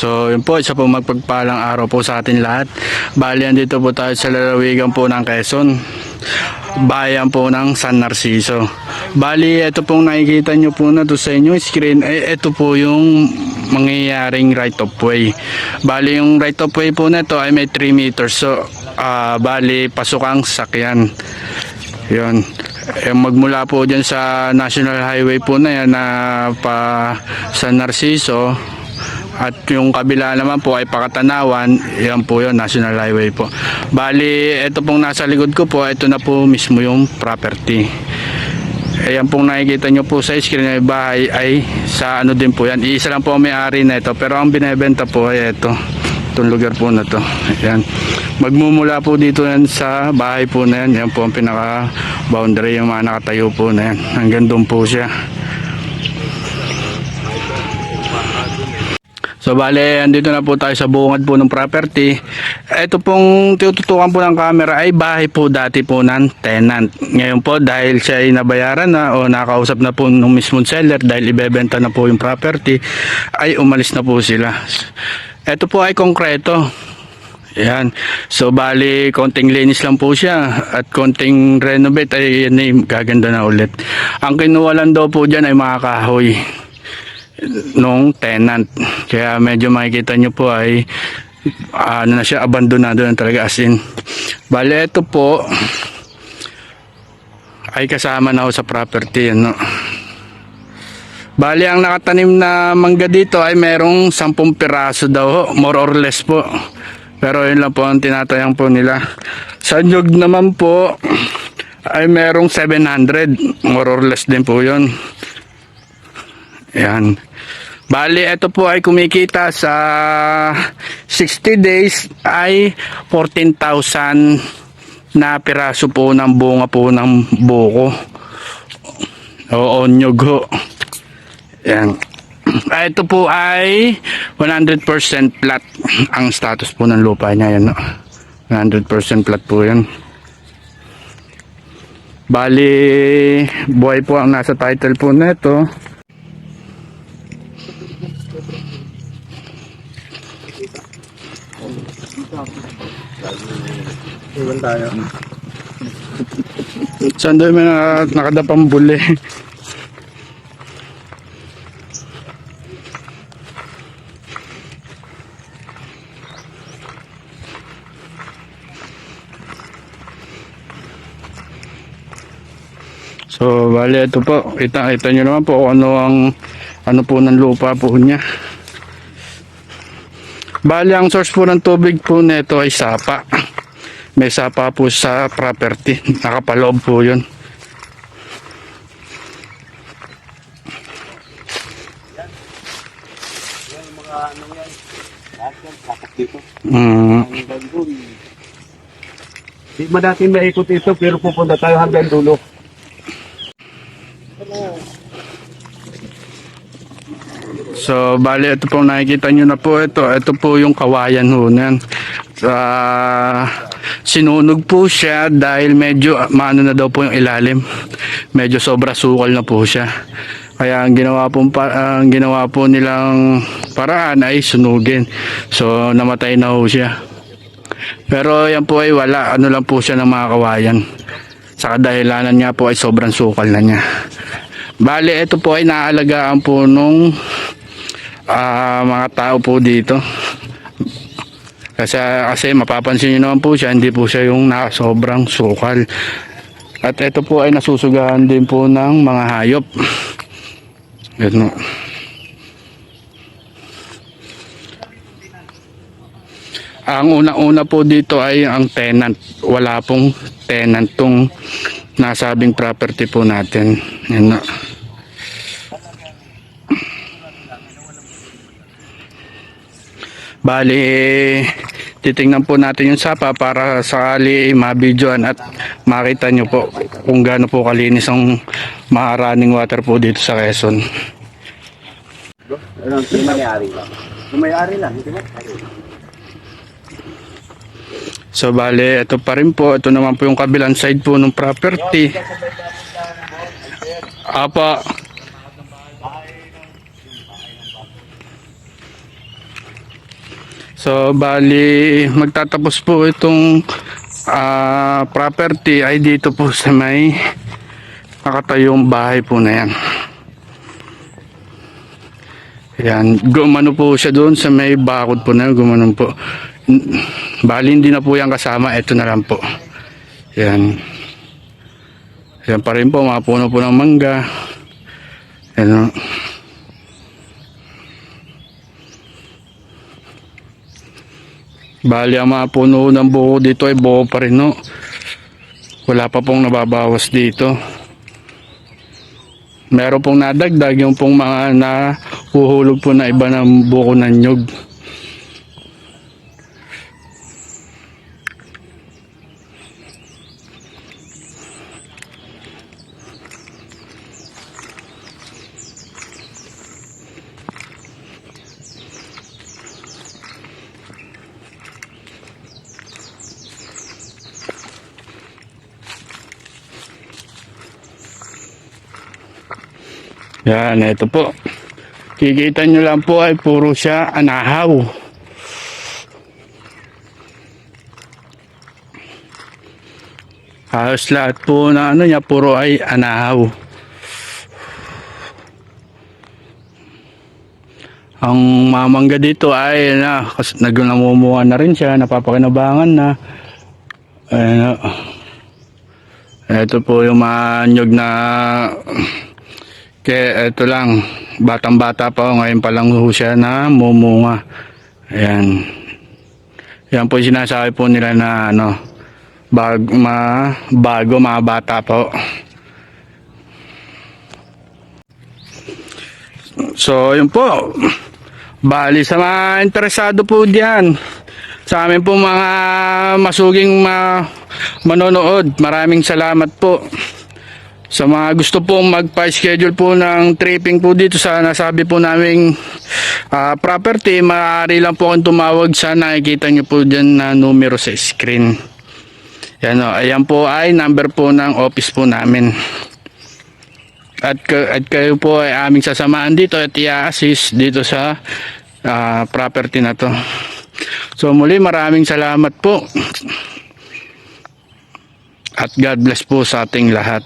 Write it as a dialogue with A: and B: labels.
A: So yun po, isa po magpagpalang araw po sa atin lahat. Bali, andito po tayo sa lalawigan po ng Quezon, bayan po ng San Narciso. Bali, ito pong nakikita nyo po na to sa inyo screen, ito po yung mangyayaring right of way. Bali, yung right of way po na to ay may 3 meters. So bali, pasok ang sakyan. Yun. Magmula po dyan sa National Highway po na yan na pa San Narciso, at yung kabila naman po ay Pakatanawan, yan po yun, National Highway po. Bali, ito pong nasa likod ko po, ito na po mismo yung property. Ayan pong nakikita nyo po sa screen ng bahay ay sa ano din po yan. Iisa lang po ang may-ari na ito, pero ang binebenta po ay ito, itong lugar po na to. Ayan. Magmumula po dito yan sa bahay po na yan. Yan po ang pinaka boundary, yung mga nakatayo po na yan. Hanggang doon po siya. So bale, andito na po tayo sa bungad po ng property. Ito pong tinututukan po ng camera ay bahay po dati po ng tenant. Ngayon po, dahil siya ay nabayaran na o nakausap na po ng mismong seller dahil ibebenta na po yung property, ay umalis na po sila. Ito po ay konkreto. Yan. So bali, konting linis lang po siya at konting renovate ay yan ay gaganda na ulit. Ang kinuwalan daw po dyan ay mga kahoy nung tenant, kaya medyo makikita nyo po ay ano na siya, abandonado na talaga, as in. Bale, ito po ay kasama na ako sa property, ano. Bale, ang nakatanim na mangga dito ay merong 10 piraso daw, more or less po, pero yun lang po ang tinatayang po nila. Sa nyug naman po ay merong 700, more or less din po yun. Yan. Bali, ito po ay kumikita sa 60 days ay 14,000 na piraso po ng bunga po ng buko o nyug ho. Yan. Ito po ay 100% flat ang status po ng lupa niya. Yan, no? 100% flat po yan. Bali, buhay po ang nasa title po na ito.
B: Iwan tayo.
A: Saan doon may nakadapang buli? So, bali, ito po. Kita nyo naman po kung ano po ng lupa po niya. Bali, ang source po ng tubig po nito ay sapa. May sapa po sa property. Nakapaloob po yun.
B: Yan mga ano yan. Lahat yan, sakop dito. Di ba natin maikot ito pero pupunta tayo hanggang dulo.
A: So, bali, ito pong nakikita nyo na po, ito po yung kawayan ho na yan. Sinunog po siya dahil medyo maano na daw po yung ilalim. Medyo sobra sukal na po siya. Kaya ang ginawa po nilang paraan ay sunugin. So, namatay na ho siya. Pero yan po ay wala, ano lang po siya ng mga kawayan. Sa kadahilanan niya po ay sobrang sukal na niya. Bali, ito po ay naaalagaan po nung mga tao po dito. Kasi mapapansin nyo naman po siya, hindi po siya yung sobrang sukal. At ito po ay nasusugahan din po ng mga hayop. Yan, no. Ang una-una po dito ay ang tenant. Wala pong tenant tong nasabing property po natin. Yan, no. Bali, titingnan po natin yung sapa para sakali mabidyoan at makita nyo po kung gaano po kalinis ang running water po dito sa Quezon.
B: Ano, may-ari lang. May-ari lang, hindi ba?
A: So bali, ito pa rin po. Ito naman po yung kabilang side po ng property. Apa. So bali magtatapos po itong property ay dito po sa may nakatayong bahay po na yan. Yan, gumano po siya doon sa may bakod po na yun, gumano po. Bali hindi na po yan kasama, ito na lang po. Yan. Yan pa rin po, mga puno po ng mangga. Yan o. Bali ang mga puno ng buko dito ay buko pa rin no. Wala pa pong nababawas dito. Meron pong nadagdag yung pong mga nahuhulog po na iba ng buko ng nyug. Yan, ito po. Kikita nyo lang po ay puro siya anahaw. Halos lahat po na ano niya, puro ay anahaw. Ang mamangga dito ay nagnamumuha na rin siya, napapakinabangan na. Ayan, ito po yung mga nyug na kaya ito lang, batang bata pa ako, ngayon pa lang ho siya na mumunga. Ayan. Yan po yung sinasabi po nila na ano, bago mga bata po. So yun po. Bali sa mga interesado po diyan, sa amin po mga masuging manonood, maraming salamat po. Sa mga gusto pong magpa-schedule po ng tripping po dito sa nasabi po naming property, maaari lang po akong tumawag sa nakikita nyo po dyan na numero sa screen. Yan o, ayan po ay number po ng office po namin. At kayo po ay aming sasamahan dito at i-assist dito sa property na to. So muli maraming salamat po. At God bless po sa ating lahat.